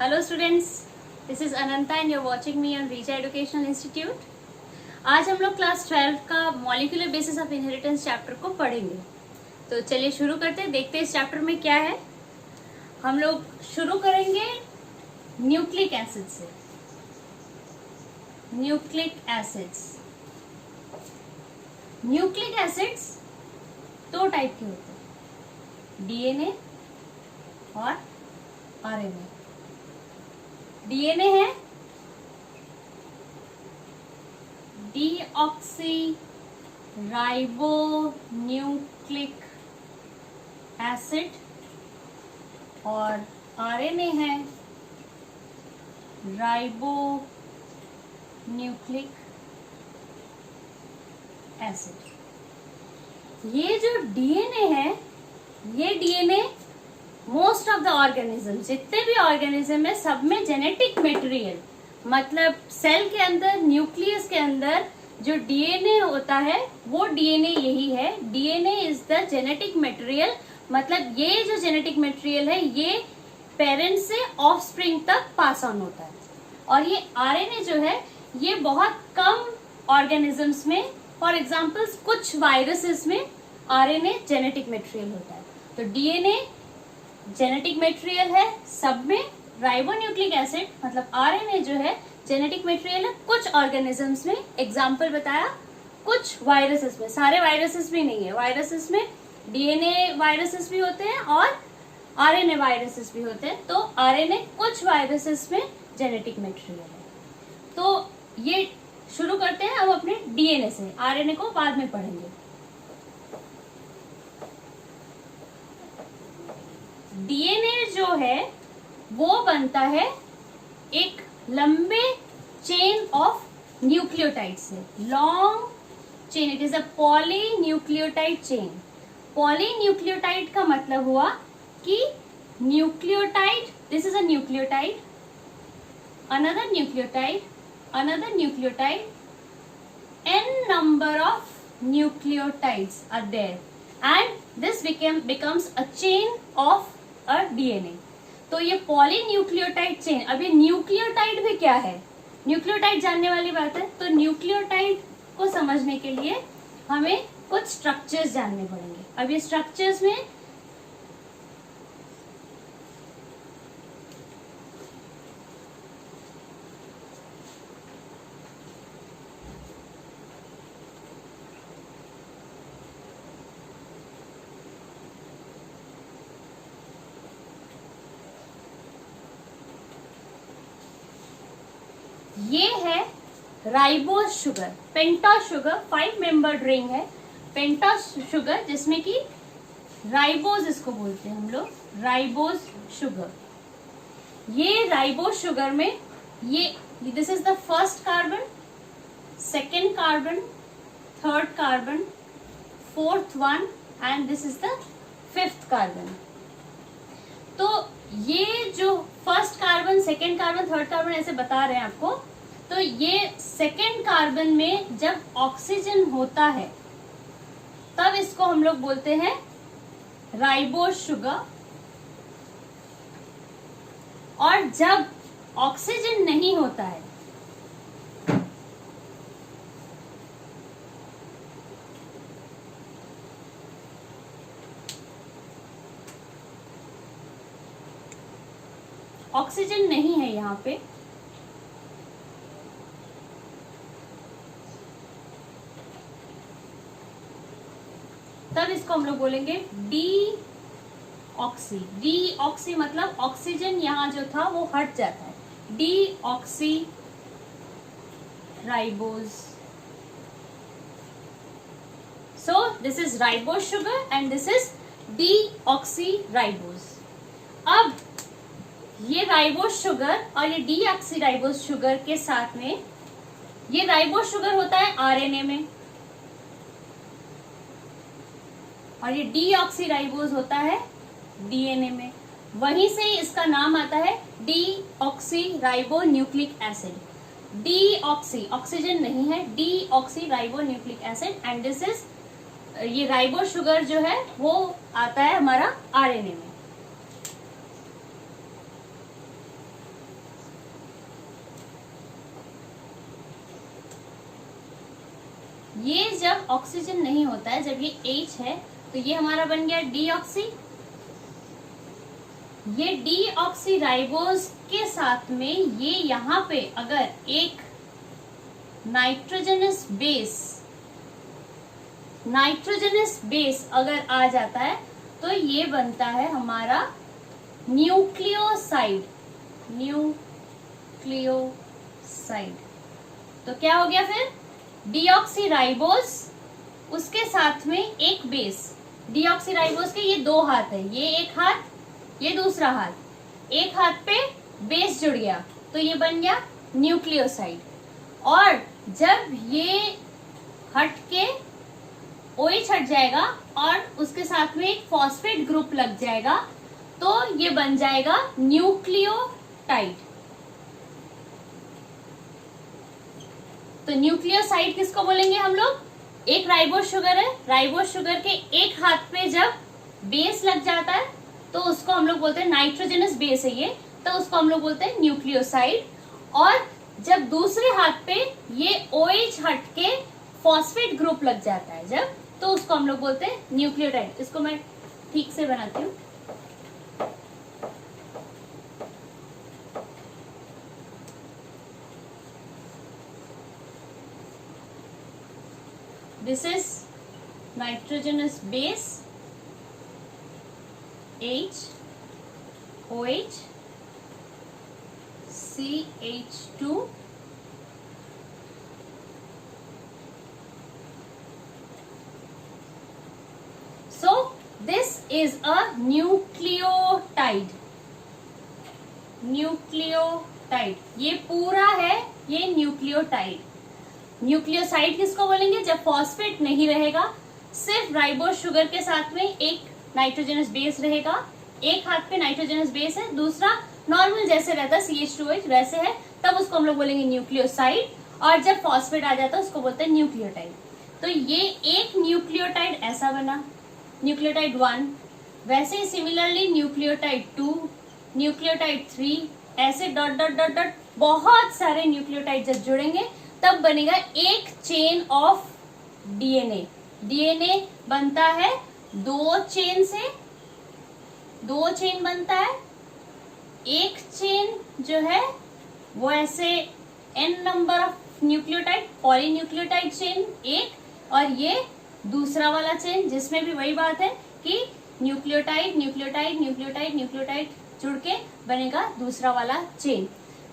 Hello students, this is Ananta and you're watching me on Richa Educational Institute. आज हम लोग class 12 का molecular basis of inheritance chapter को पढ़ेंगे। तो चलिए शुरू करते हैं, देखते हैं इस चैप्टर में क्या है। हम लोग शुरू करेंगे न्यूक्लिक एसिड से। न्यूक्लिक एसिड्स दो टाइप के होते हैं, डीएनए और आरएनए। डीएनए है डीऑक्सी राइबो न्यूक्लिक एसिड और आरएनए है राइबो न्यूक्लिक एसिड। ये जो डीएनए है, ये DNA most of the organism, जितने भी ऑर्गेनिज्म है सब में जेनेटिक मटेरियल, मतलब सेल के अंदर, न्यूक्लियस के अंदर जो डीएनए होता है वो डीएनए यही है। DNA is the genetic material, मतलब ये जो जेनेटिक मटेरियल है ये पेरेंट्स से ऑफस्प्रिंग तक पास ऑन होता है। और ये आरएनए जो है ये बहुत कम ऑर्गेनिजम्स में, फॉर एग्जांपल्स कुछ वायरसेस में आरएनए जेनेटिक मटेरियल होता है। तो डीएनए जेनेटिक मटेरियल है सब में, राइबोन्यूक्लिक एसिड मतलब आरएनए जो है जेनेटिक मटेरियल है कुछ ऑर्गेनिजम्स में। एग्जांपल बताया, कुछ वायरसेस में, सारे वायरसेस भी नहीं है, वायरसेस में डीएनए वायरसेस भी होते हैं और आरएनए वायरसेस भी होते हैं। तो आरएनए कुछ वायरसेस में जेनेटिक मटेरियल है। तो ये शुरू करते हैं अब अपने डीएनए से, आरएनए को बाद में पढ़ेंगे। डीएनए जो है वो बनता है एक लंबे चेन ऑफ न्यूक्लियोटाइड से, long chain. It is a polynucleotide chain. Polynucleotide का मतलब हुआ कि nucleotide, this is a nucleotide, another nucleotide, n number of nucleotides are there and this becomes a chain of a DNA। तो ये polynucleotide chain, अभी nucleotide भी क्या है, न्यूक्लियोटाइड जानने वाली बात है। तो न्यूक्लियोटाइड को समझने के लिए हमें कुछ स्ट्रक्चर्स जानने पड़ेंगे। अब ये स्ट्रक्चर्स में ये है ribose sugar, pentose sugar, 5 membered ring है पेंटोज शुगर, जिसमें कि राइबोज इसको बोलते हैं हम लोग, राइबोज शुगर। ये राइबोज शुगर में ये this is the first carbon, second carbon, third carbon, fourth one and this is the fifth carbon. तो ये जो first carbon, second carbon, third carbon ऐसे बता रहे हैं आपको। तो ये सेकेंड कार्बन में जब ऑक्सीजन होता है तब इसको हम लोग बोलते हैं राइबोज शुगर, और जब ऑक्सीजन नहीं होता है ऑक्सीजन नहीं है यहाँ पे, तब इसको हम लोग बोलेंगे डीऑक्सी। डीऑक्सी मतलब ऑक्सीजन यहाँ जो था वो हट जाता है, deoxy ribose. So this is ribose sugar and this is deoxy ribose. अब ये राइबोज शुगर और ये डीऑक्सी राइबोज शुगर के साथ में ये राइबोज शुगर होता है आरएनए में और ये डीऑक्सी राइबोज होता है डीएनए में। वहीं से ही इसका नाम आता है deoxy ribo nucleic acid. Deoxy, oxygen नहीं है, deoxy ribo nucleic acid and this is, ये राइबो शुगर जो है वो आता है हमारा आरएनए में। ये जब ऑक्सीजन नहीं होता है, जब ये H है, तो ये हमारा बन गया डीऑक्सी। ये डीऑक्सी राइबोज के साथ में ये यहाँ पे अगर एक नाइट्रोजनस बेस अगर आ जाता है तो ये बनता है हमारा न्यूक्लियोसाइड। तो क्या हो गया फिर, डीऑक्सी राइबोज, उसके साथ में एक बेस। डीऑक्सी राइबोज के ये दो हाथ है, ये एक हाथ, ये दूसरा हाथ, एक हाथ पे बेस जुड़ गया तो ये बन गया न्यूक्लियोसाइड। और जब ये हट के OH हट जाएगा और उसके साथ में एक फॉस्फेट ग्रुप लग जाएगा तो ये बन जाएगा न्यूक्लियोटाइड। तो न्यूक्लियोसाइड किसको बोलेंगे हम लोग, एक राइबोज शुगर है, राइबोज शुगर के एक हाथ पे जब बेस लग जाता है तो उसको हम लोग बोलते हैं, नाइट्रोजनस बेस है ये, तो उसको हम लोग बोलते हैं न्यूक्लियोसाइड। और जब दूसरे हाथ पे ये OH हट के फॉस्फेट ग्रुप लग जाता है जब, तो उसको हम लोग बोलते हैं न्यूक्लियोटाइड। इसको मैं ठीक से बनाती हूँ। This is nitrogenous base H, OH, CH2, so this is a nucleotide। ये पूरा है ये न्यूक्लियोटाइड। न्यूक्लियोसाइड किसको बोलेंगे, जब फॉस्फेट नहीं रहेगा, सिर्फ राइबोज शुगर के साथ में एक नाइट्रोजनस बेस रहेगा, एक हाथ पे नाइट्रोजनस बेस है, दूसरा नॉर्मल जैसे रहता है CH2H वैसे है, तब उसको हम लोग बोलेंगे न्यूक्लियोसाइड। और जब फॉस्फेट आ जाता है उसको बोलते हैं न्यूक्लियोटाइड। तो ये एक न्यूक्लियोटाइड ऐसा बना, न्यूक्लियोटाइड 1, वैसे ही सिमिलरली न्यूक्लियोटाइड 2, न्यूक्लियोटाइड 3, ऐसे डॉट डॉट डॉट डॉट बहुत सारे न्यूक्लियोटाइड जब जुड़ेंगे तब बनेगा एक चेन ऑफ DNA। DNA बनता है दो चेन से, दो चेन बनता है। एक चेन जो है वो ऐसे n number of nucleotide, polynucleotide chain एक, और ये दूसरा वाला चेन जिसमें भी वही बात है कि न्यूक्लियोटाइड न्यूक्लियोटाइड न्यूक्लियोटाइड न्यूक्लियोटाइड जुड़ के बनेगा दूसरा वाला चेन।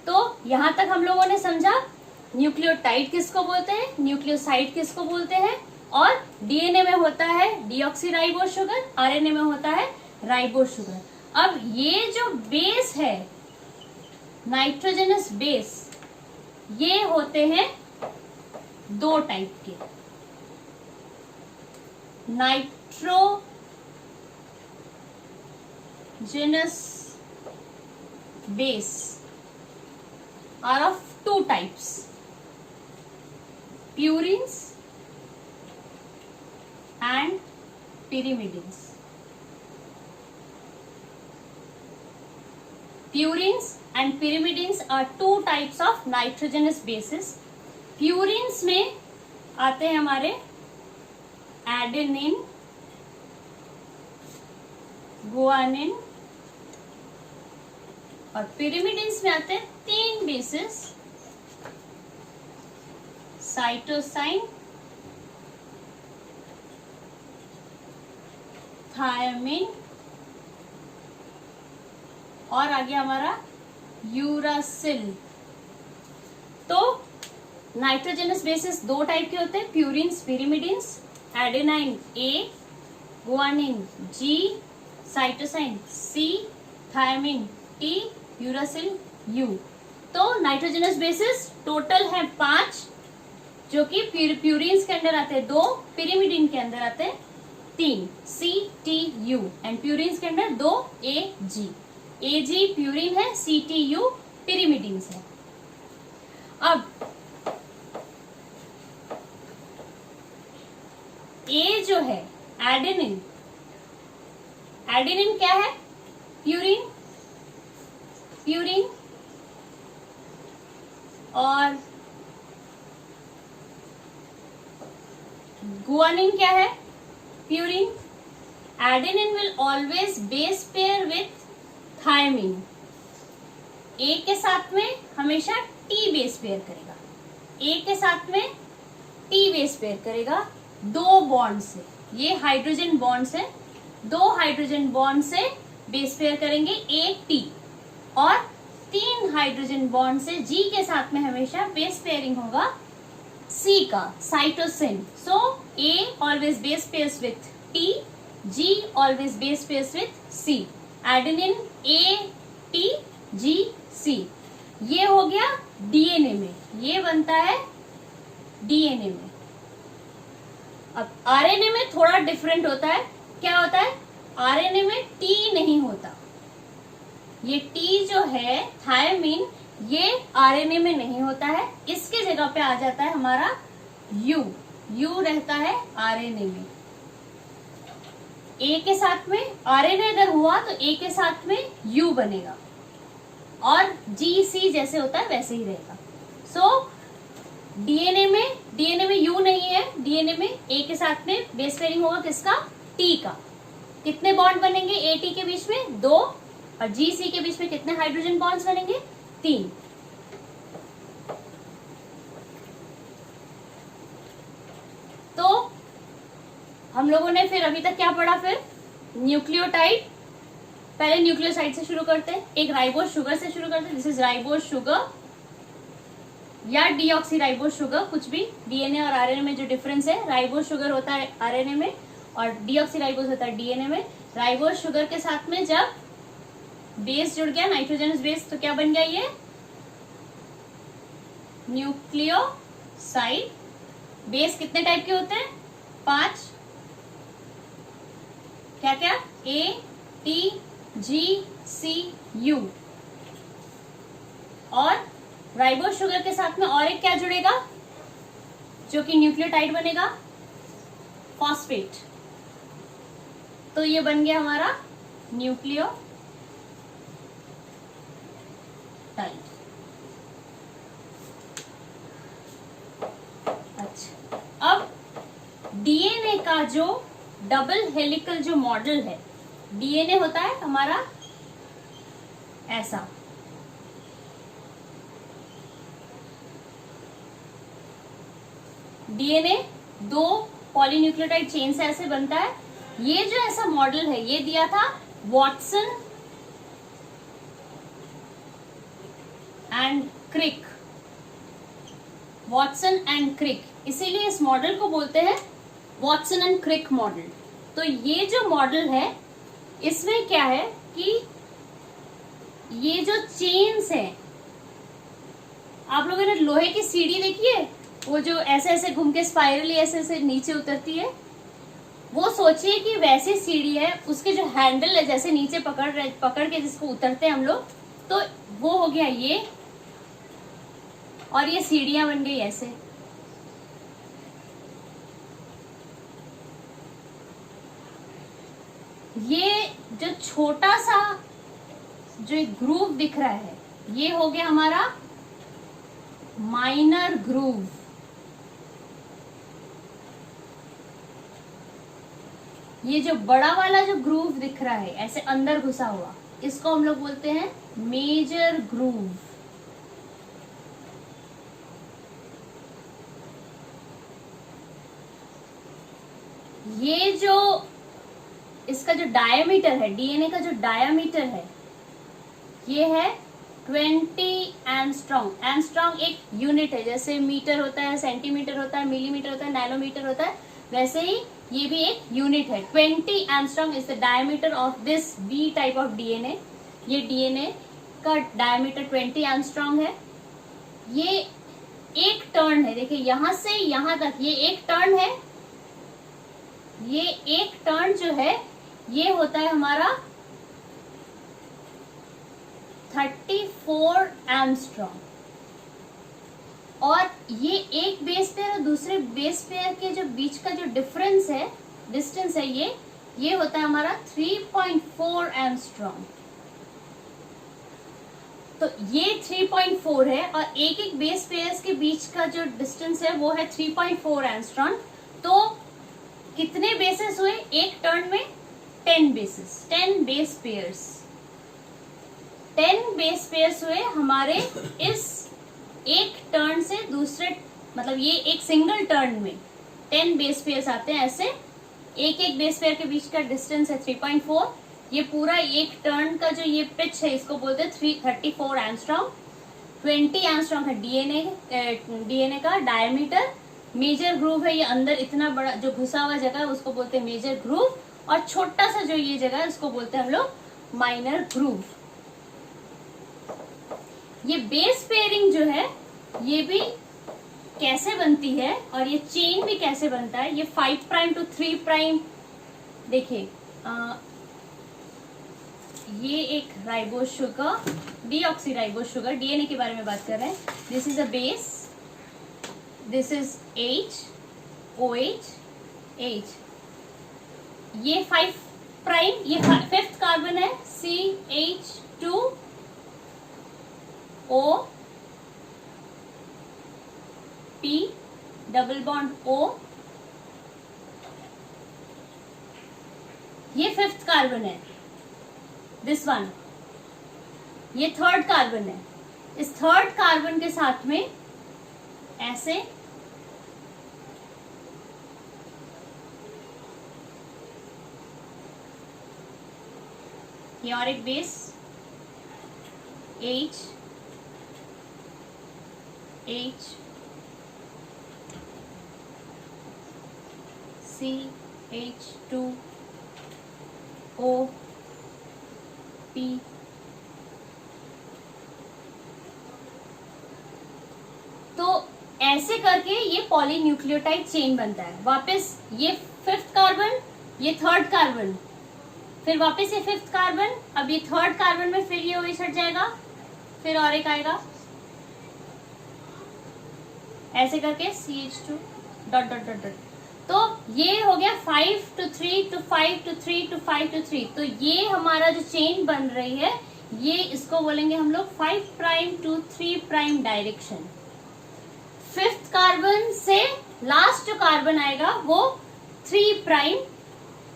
तो यहां तक हम लोगों ने समझा न्यूक्लियोटाइड किसको बोलते हैं, न्यूक्लियोसाइड किसको बोलते हैं, और DNA में होता है डीऑक्सीराइबोज शुगर, RNA में होता है राइबोज शुगर। अब ये जो बेस है नाइट्रोजनस बेस, ये होते हैं दो टाइप के, nitrogenous base are of two types, purines and pyrimidines। Purines and pyrimidines are two types of nitrogenous bases। Purines में आते हैं हमारे एडेनिन, गुआनिन, और pyrimidines में आते हैं तीन बेसेस, साइटोसाइन, थायमिन, और आगे हमारा यूरासिल। तो नाइट्रोजनस बेसिस दो टाइप के होते हैं, purines, pyrimidines, adenine A, guanine G, cytosine C, thymine T, uracil U। तो नाइट्रोजनस बेसिस टोटल है 5, जो कि प्यूरिन्स के अंदर आते हैं 2, पिरिमिडिन के अंदर आते हैं 3, C, T, U, and purines के अंदर 2, A, G। AG प्यूरिन है, C, T, U पिरिमिडिन्स है। अब A जो है एडेनिन, एडेनिन क्या है, प्यूरिन, प्यूरिन, और गुआनिन क्या है? Purine. Adenine will always base pair with thymine. A के साथ में हमेशा टी बेस पेयर करेगा. ए के साथ में टी बेस पेयर करेगा 2 बॉन्ड से. ये हाइड्रोजन बॉन्ड से, 2 हाइड्रोजन बॉन्ड से बेस पेयर करेंगे एक टी, और 3 हाइड्रोजन बॉन्ड से जी के साथ में हमेशा बेस पेयरिंग होगा सी का, cytosine. So A always base pairs with T, G always base pairs with C. Adenine A T G C. ये हो गया डीएनए में, ये बनता है डीएनए में. अब आरएनए में थोड़ा डिफरेंट होता है. क्या होता है? आरएनए में टी नहीं होता. ये टी जो है थायमिन, ये आरएनए में नहीं होता है. इसके जगह पे आ जाता है हमारा यू. यू रहता है आरएनए में. ए के साथ में आरएनए अगर हुआ तो ए के साथ में यू बनेगा, और जी सी जैसे होता है वैसे ही रहेगा. सो डीएनए में यू नहीं है. डीएनए में ए के साथ में बेस पेयरिंग होगा किसका? टी का. कितने बॉन्ड बनेंगे ए टी के बीच में? 2. और जी सी के बीच में कितने हाइड्रोजन बॉन्ड्स बनेंगे? 3. तो हम लोगों ने फिर अभी तक क्या पढ़ा? फिर न्यूक्लियोटाइड. पहले न्यूक्लियोसाइड से शुरू करते हैं. एक राइबोज शुगर से शुरू करते हैं. दिस इज राइबोज शुगर या डीऑक्सी राइबोज शुगर, कुछ भी. डीएनए और आरएनए में जो डिफरेंस है, राइबोज शुगर होता है आरएनए में और डीऑक्सी राइबोज होता है डीएनए में. राइबोज शुगर के साथ में जब बेस जुड़ गया, नाइट्रोजनस बेस, तो क्या बन गया? ये न्यूक्लियोसाइड. बेस कितने टाइप के होते हैं? 5. क्या क्या? A T G C U. और राइबोज शुगर के साथ में और एक क्या जुड़ेगा जो कि न्यूक्लियोटाइड बनेगा? फॉस्फेट. तो ये बन गया हमारा न्यूक्लियोटाइड. अच्छा, अब डीएनए का जो डबल हेलिकल जो मॉडल है, डीएनए होता है हमारा ऐसा. डीएनए 2 पॉलीन्यूक्लियोटाइड चेन से ऐसे बनता है. ये जो ऐसा मॉडल है, ये दिया था Watson and Crick. Watson and Crick, इसीलिए इस मॉडल को बोलते हैं वॉटसन एंड क्रिक मॉडल. तो ये जो मॉडल है, इसमें क्या है कि ये जो चेन्स है, आप लोगों ने लोहे की सीढ़ी देखी है, वो जो ऐसे ऐसे घूम के स्पाइरली ऐसे ऐसे नीचे उतरती है, वो सोचिए कि वैसी सीढ़ी है. उसके जो हैंडल है, जैसे नीचे पकड़ के जिसको उतरते हैं हम लोग, तो वो हो गया ये, और ये सीढ़ियां बन गई ऐसे. ये जो छोटा सा जो एक ग्रूव दिख रहा है, ये हो गया हमारा माइनर ग्रूव. ये जो बड़ा वाला जो ग्रूव दिख रहा है ऐसे अंदर घुसा हुआ, इसको हम लोग बोलते हैं मेजर ग्रूव. ये जो इसका जो डायमीटर है, डीएनए का जो डायमीटर है, ये है 20 एंगस्ट्रॉम. एंगस्ट्रॉम एक यूनिट है. जैसे मीटर होता है, सेंटीमीटर होता है, मिलीमीटर होता है, नैनोमीटर होता है, वैसे ही ये भी एक यूनिट है. 20 angstrom is the diameter of this B type of DNA. ये डीएनए का डायमीटर 20 एंगस्ट्रॉम है. ये एक टर्न है. देखिए यहां से यहां तक ये एक टर्न है. ये एक टर्न जो है ये होता है हमारा 34 एंगस्ट्रॉम. और ये एक बेस पेयर और दूसरे बेस पेयर के जो बीच का जो डिफरेंस है, डिस्टेंस है, ये होता है हमारा 3.4 एंगस्ट्रॉम. तो ये 3.4 है और एक एक बेस पेयर्स के बीच का जो डिस्टेंस है वो है 3.4 एंगस्ट्रॉम. तो कितने बेसेस हुए एक टर्न में? 10 bases, 10 base pairs, 10 base pairs हुए हमारे इस एक टर्न से दूसरे, मतलब ये एक सिंगल टर्न में 10 बेस पेयर्स आते हैं। ऐसे एक एक बेस पेयर के बीच का डिस्टेंस है 3.4। ये पूरा एक टर्न का जो ये पिच है इसको बोलते हैं 34 एंगस्ट्रॉम। 20 एंगस्ट्रॉम है डीएनए का डायमीटर। मेजर ग्रूव है ये अंदर इतना बड़ा जो घुसा हुआ जगह है उसको बोलते हैं मेजर ग्रूव, और छोटा सा जो ये जगह है उसको बोलते हैं हम लोग माइनर ग्रूव। ये बेस पेयरिंग जो है ये भी कैसे बनती है और ये चेन भी कैसे बनता है, ये 5 प्राइम टू 3 प्राइम। देखिए ये एक ribose sugar, deoxyribose sugar, DNA के बारे में बात कर रहे हैं। This is a base, this is H, OH, H। ये 5 प्राइम, ये 5th कार्बन है CH2 O P double bond O। ये 5th कार्बन है, दिस वन। ये 3rd कार्बन है। इस 3rd कार्बन के साथ में ऐसे ये और एक base H, CH2 O P। तो ऐसे करके ये पॉलीन्यूक्लियोटाइड चेन बनता है। वापस ये 5th कार्बन, ये 3rd कार्बन, फिर वापस ये 5th कार्बन, अब ये 3rd कार्बन में फिर ये OH हट जाएगा, फिर और एक आएगा, ऐसे करके CH2 dot dot dot dot. तो ये हो गया 5 to 3 to 5 to 3 to 5 to 3। तो ये हमारा जो चेन बन रही है ये इसको बोलेंगे हम लोग 5 prime to 3 prime direction. 5th carbon से लास्ट जो कार्बन आएगा वो 3 प्राइम,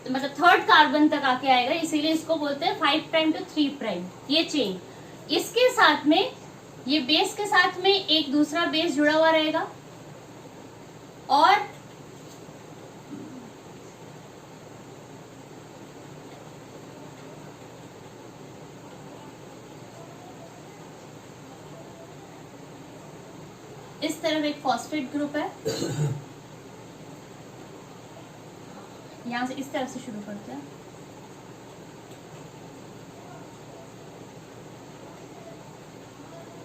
मतलब 3rd कार्बन तक आके आएगा, इसीलिए इसको बोलते हैं 5 प्राइम टू 3 प्राइम ये चेन। इसके साथ में ये बेस के साथ में एक दूसरा बेस जुड़ा हुआ रहेगा और इस तरफ एक फॉस्फेट ग्रुप है। यहां से इस तरफ से शुरू करते हैं।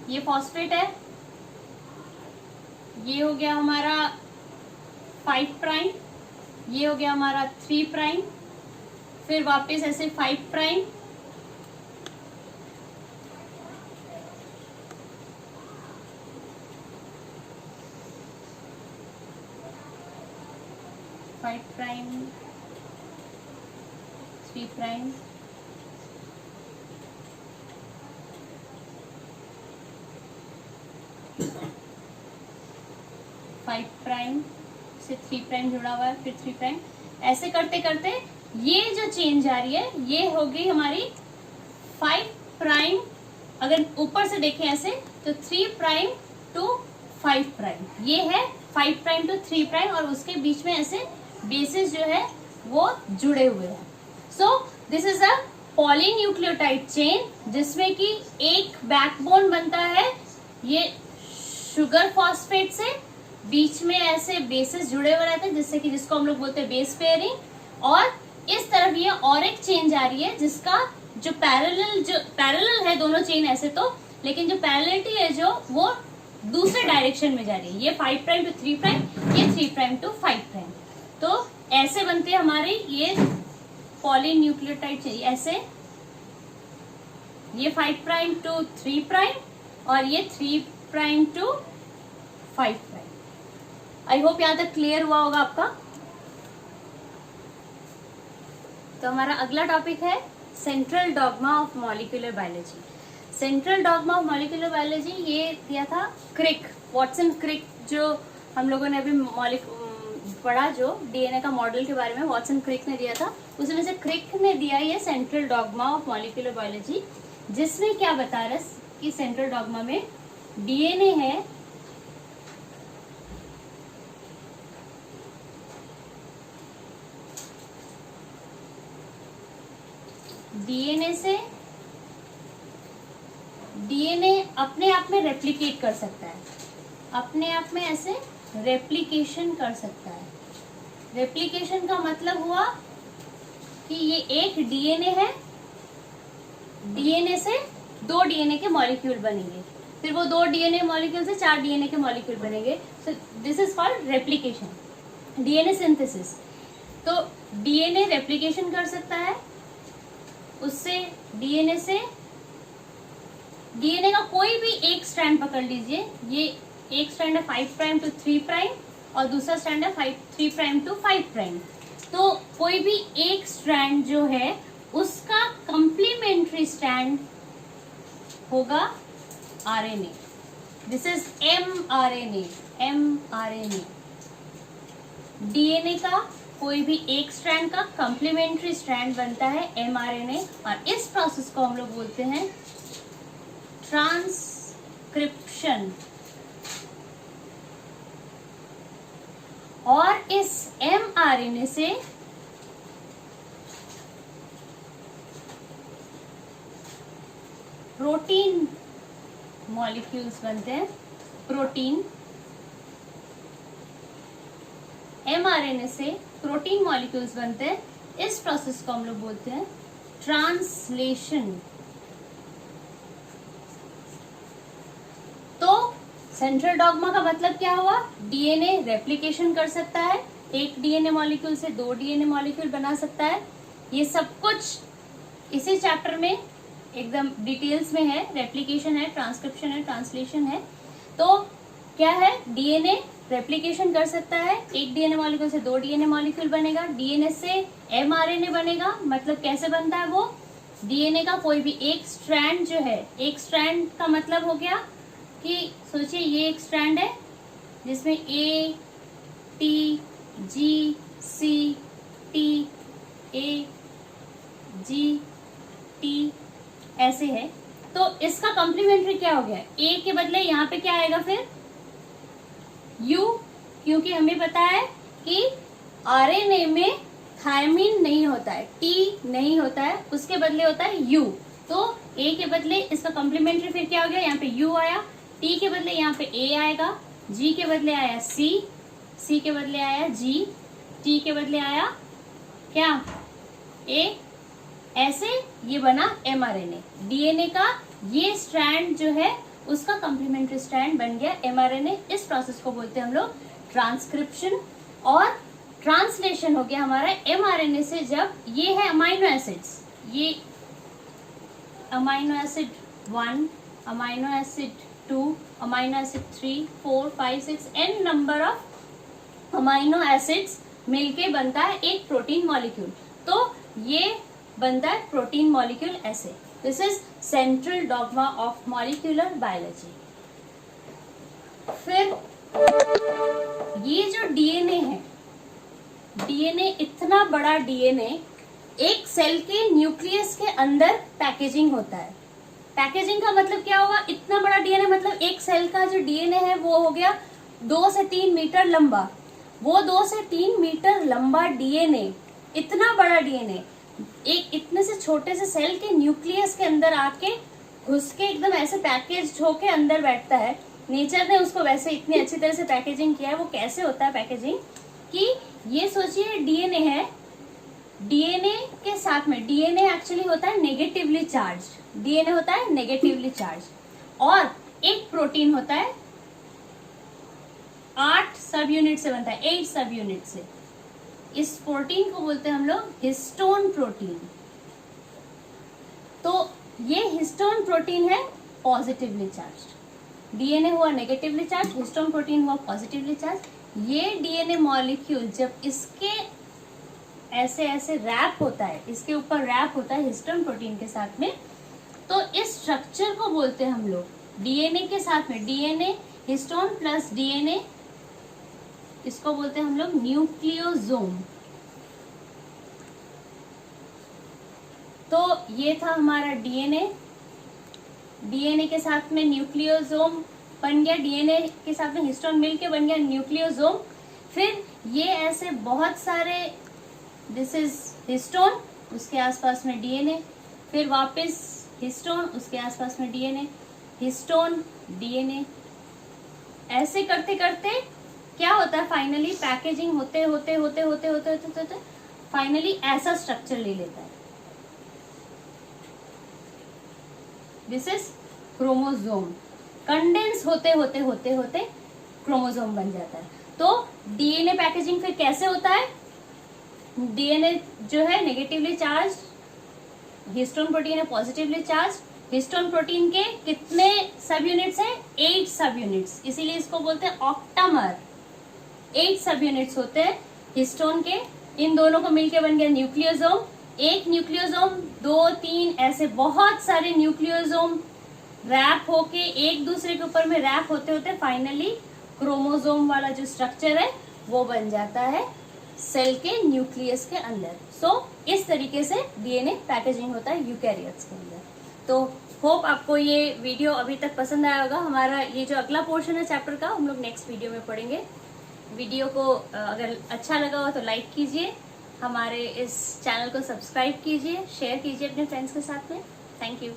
ये फॉस्फेट है, ये हो गया हमारा 5 प्राइम, ये हो गया हमारा 3 प्राइम, फिर वापस ऐसे 5 prime, prime 3 prime, five prime से 3 प्राइम जुड़ा हुआ है, फिर 3 प्राइम। ऐसे करते करते ये जो चेन जा रही है ये होगी हमारी 5 प्राइम। अगर ऊपर से देखें ऐसे तो 3 प्राइम टू 5 प्राइम, ये है 5 प्राइम टू 3 प्राइम, और उसके बीच में ऐसे बेसिस जो है वो जुड़े हुए हैं। So this is a polynucleotide chain जिसमें कि एक बैकबोन बनता है ये शुगर फॉस्फेट से, बीच में ऐसे बेसिस जुड़े हुए रहते हैं जिससे कि जिसको हम लोग बोलते हैं बेस पेयरिंग। और इस तरफ ये और एक चेन जा रही है जिसका जो पैरेलल है दोनों चेन ऐसे तो, लेकिन जो पैरेललिटी है जो वो दूसरे डायरेक्शन में जा रही है। ये 5 प्राइम टू 3 प्राइम, ये 3 प्राइम टू 5 प्राइम। तो ऐसे बनते हैं हमारे ये पॉलीन्यूक्लियोटाइड चेन। ऐसे ये 5 प्राइम टू 3 प्राइम और ये 3 prime to 5 prime. I hope यहां तक क्लियर हुआ होगा आपका। तो हमारा अगला टॉपिक है central dogma of molecular biology. Central dogma of molecular biology ये दिया था क्रिक, वॉटसन क्रिक, जो हम लोगों ने अभी पढ़ा जो डीएनए का मॉडल के बारे में, वॉटसन क्रिक ने दिया था, उसमें से क्रिक ने दिया ये central dogma of molecular biology, जिसमें क्या बता रहा है कि सेंट्रल डॉगमा में डीएनए है डीएनए अपने आप में रेप्लिकेट कर सकता है, अपने आप में ऐसे रेप्लिकेशन कर सकता है। रेप्लिकेशन का मतलब हुआ कि ये एक डीएनए है, डीएनए से 2 डीएनए के मॉलिक्यूल बनेंगे, फिर वो 2 डीएनए मॉलिक्यूल से 4 डीएनए के मॉलिक्यूल बनेंगे। So this is called replication, DNA synthesis. तो डीएनए रेप्लिकेशन कर सकता है, उससे डीएनए का कोई भी एक स्ट्रैंड पकड़ लीजिए, ये एक स्ट्रैंड है 5 प्राइम टू 3 प्राइम और दूसरा स्ट्रैंड है 3 प्राइम टू 5 प्राइम। तो कोई भी एक स्ट्रैंड जो है उसका कंप्लीमेंट्री स्ट्रैंड होगा RNA. This is mRNA. DNA का कोई भी एक स्ट्रैंड का कंप्लीमेंट्री स्ट्रैंड बनता है एमआरएनए, और इस प्रोसेस को हम लोग बोलते हैं ट्रांसक्रिप्शन। और इस एमआरएनए से प्रोटीन मॉलिक्यूल्स बनते हैं। प्रोटीन, एमआरएनए से प्रोटीन मॉलिक्यूल्स बनते हैं। इस प्रोसेस को हम लोग बोलते हैं ट्रांसलेशन। तो सेंट्रल डॉगमा का मतलब क्या हुआ? डीएनए रेप्लिकेशन कर सकता है, एक डीएनए मॉलिक्यूल से 2 डीएनए मॉलिक्यूल बना सकता है। ये सब कुछ इसी चैप्टर में एकदम डिटेल्स में है। रेप्लिकेशन है, ट्रांसक्रिप्शन है, ट्रांसलेशन है। तो क्या है? डीएनए रेप्लिकेशन कर सकता है, एक डीएनए मॉलिक्यूल से 2 डीएनए मॉलिक्यूल बनेगा। डीएनए से एमआरएनए बनेगा। मतलब कैसे बनता है वो? डीएनए का कोई भी एक स्ट्रैंड जो है, एक स्ट्रैंड का मतलब हो गया कि सोचिए ये एक स्ट्रैंड है जिसमें A T G C T A G T ऐसे है। तो इसका कॉम्प्लीमेंट्री क्या हो गया? ए के बदले यहाँ पे क्या आएगा फिर? यू, क्योंकि हमें पता है कि आरएनए में थायमिन नहीं होता है, टी नहीं होता है, उसके बदले होता है यू। तो ए के बदले इसका कॉम्प्लीमेंट्री फिर क्या हो गया? यहाँ पे यू आया। टी के बदले यहाँ पे ए आएगा, जी के बदले आया सी, सी के बदले आया जी, टी के बदले आया क्या? ए। ऐसे ये बना एमआरएनए। डीएनए का ये स्ट्रैंड जो है उसका कॉम्प्लीमेंट्री स्ट्रैंड बन गया एमआरएनए। इस प्रोसेस को बोलते हैं हम लोग ट्रांसक्रिप्शन। और ट्रांसलेशन हो गया हमारा एमआरएनए से। जब ये है अमाइनो एसिड्स, ये amino acid 1, amino acid 2, amino acid 3, 4, 5, 6 n number of amino acids मिलके बनता है एक प्रोटीन मॉलिक्यूल। तो ये बनता है प्रोटीन मॉलिक्यूल ऐसे। This is central dogma of molecular biology. फिर ये जो डीएनए है, डीएनए इतना बड़ा डीएनए, एक सेल के न्यूक्लियस के अंदर पैकेजिंग होता है। पैकेजिंग का मतलब क्या होगा? इतना बड़ा डीएनए मतलब एक सेल का जो डीएनए है वो हो गया 2 से 3 मीटर लंबा। वो 2 से 3 मीटर लंबा डीएनए, इतना बड़ा डीएनए एक इतने से छोटे से सेल के न्यूक्लियस के अंदर आके घुस के एकदम ऐसे पैकेज होके अंदर बैठता है। नेचर ने उसको वैसे इतनी अच्छी तरह से पैकेजिंग किया है। वो कैसे होता है पैकेजिंग कि ये सोचिए डीएनए है, डीएनए के साथ में डीएनए एक्चुअली होता है नेगेटिवली चार्ज, डीएनए होता है नेगेटिवली चार्ज, और एक प्रोटीन होता है 8 सब यूनिट से बनता है, 8 सब यूनिट से। इस प्रोटीन को बोलते हैं हम लोग हिस्टोन प्रोटीन। तो ये हिस्टोन प्रोटीन है पॉजिटिवली चार्ज। डीएनए हुआ नेगेटिवली चार्ज, हिस्टोन प्रोटीन हुआ पॉजिटिवली चार्ज। ये डीएनए मॉलिक्यूल जब इसके ऐसे ऐसे रैप होता है, इसके ऊपर रैप होता है हिस्टोन प्रोटीन के साथ में, तो इस स्ट्रक्चर को बोलते हैं हम लोग डीएनए के साथ में, डीएनए हिस्टोन प्लस डीएनए इसको बोलते हैं हम लोग न्यूक्लियोसोम। तो ये था हमारा डीएनए। डीएनए के साथ में न्यूक्लियोसोम बन गया, डीएनए के साथ में हिस्टोन मिल के बन गया न्यूक्लियोसोम। फिर ये ऐसे बहुत सारे, दिस इज हिस्टोन, उसके आसपास में डीएनए, फिर वापस हिस्टोन, उसके आसपास में डीएनए, हिस्टोन, डीएनए, ऐसे करते करते क्या होता है, फाइनली पैकेजिंग होते होते होते होते होते होते होते फाइनली ऐसा स्ट्रक्चर ले लेता है। This is chromosome. कंडेंस होते होते होते होते क्रोमोसोम बन जाता है। तो डीएनए पैकेजिंग फिर कैसे होता है, डीएनए जो है नेगेटिवली चार्ज, हिस्टोन प्रोटीन है पॉजिटिवली चार्ज। हिस्टोन प्रोटीन के कितने सब यूनिट्स हैं, 8 सब यूनिट्स, इसीलिए इसको बोलते हैं ऑक्टामर। 8 सब यूनिट्स होते हैं हिस्टोन के। इन दोनों को मिलकर बन गया न्यूक्लियोसोम। एक न्यूक्लियोसोम, 2, 3 ऐसे बहुत सारे न्यूक्लियोसोम रैप होके एक दूसरे के ऊपर में रैप होते होते फाइनली क्रोमोसोम वाला जो स्ट्रक्चर है वो बन जाता है सेल के न्यूक्लियस के अंदर। सो इस तरीके से डीएनए पैकेजिंग होता है यूकैरियोट्स के अंदर। तो होप आपको ये वीडियो अभी तक पसंद आया होगा। हमारा ये जो अगला पोर्शन है चैप्टर का हम लोग नेक्स्ट वीडियो में पढ़ेंगे। वीडियो को अगर अच्छा लगा हो तो लाइक कीजिए, हमारे इस चैनल को सब्सक्राइब कीजिए, शेयर कीजिए अपने फ्रेंड्स के साथ में। Thank you.